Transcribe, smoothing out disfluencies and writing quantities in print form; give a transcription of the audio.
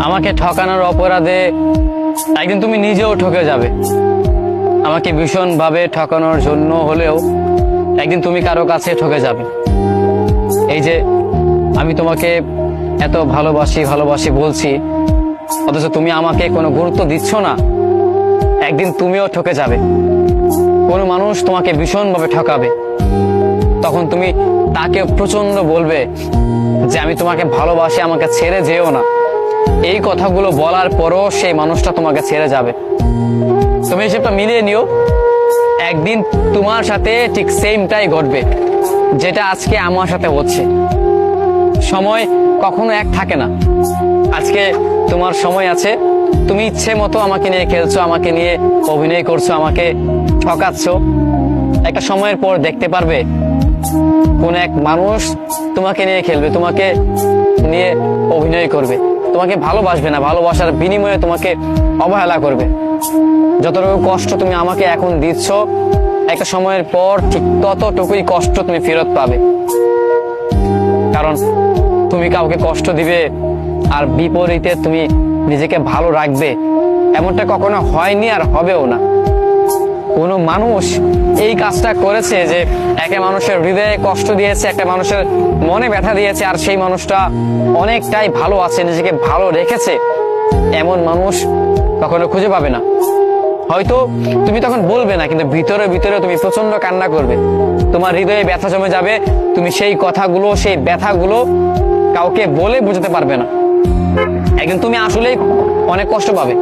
আমাকে ঠকানোর অপরাধে একদিন তুমি নিজেও ঠকে যাবে। আমাকে ভীষণভাবে ঠকানোর জন্য হলেও একদিন তুমি কারো কাছে ঠকে যাবে। এই যে আমি তোমাকে এত ভালোবাসি ভালোবাসি বলছি, অথচ তুমি আমাকে কোনো গুরুত্ব দিচ্ছ না। একদিন তুমিও ঠকে যাবে। কোনো মানুষ তোমাকে ভীষণভাবে ঠকাবে, তখন তুমি তাকে প্রচন্ড বলবে যে আমি তোমাকে ভালোবাসি, আমাকে ছেড়ে যেও না। এই কথাগুলো বলার পরও সেই মানুষটা তোমাকে ছেড়ে যাবে। তুমি হিসেবটা মিলিয়ে নিও, একদিন তোমার সাথে ঠিক সেমটাই ঘটবে যেটা আজকে আমার সাথে হচ্ছে। সময় কখনো এক থাকে না। আজকে তোমার সময় আছে, তুমি ইচ্ছে মতো আমাকে নিয়ে খেলছো, আমাকে নিয়ে অভিনয় করছো, আমাকে ঠকাচ্ছ। একটা সময়ের পর দেখতে পারবে কোন এক মানুষ তোমাকে নিয়ে খেলবে, তোমাকে নিয়ে অভিনয় করবে, তোমাকে ভালোবাসবে না, ভালোবাসার বিনিময়ে তোমাকে অবহেলা করবে। যতটুকু কষ্ট তুমি আমাকে এখন দিচ্ছ, একটা সময়ের পর ঠিক ততটুকুই কষ্ট তুমি ফেরত পাবে। কারণ তুমি কাউকে কষ্ট দিবে আর বিপরীতে তুমি নিজেকে ভালো রাখবে, এমনটা কখনো হয়নি আর হবেও না। কোনো মানুষ এই কাজটা করেছে যে একটা মানুষের হৃদয়ে কষ্ট দিয়েছে, একটা মানুষের মনে ব্যথা দিয়েছে, আর সেই মানুষটা অনেকটাই ভালো আছে, নিজেকে ভালো রেখেছে, এমন মানুষ কখনো খুঁজে পাবে না। হয়তো তুমি তখন বলবে না, কিন্তু ভিতরে ভিতরে তুমি প্রচন্ড কান্না করবে, তোমার হৃদয়ে ব্যথা জমে যাবে। তুমি সেই কথাগুলো, সেই ব্যথাগুলো কাউকে বলে বোঝাতে পারবে না। একদিন তুমি আসলেই অনেক কষ্ট পাবে।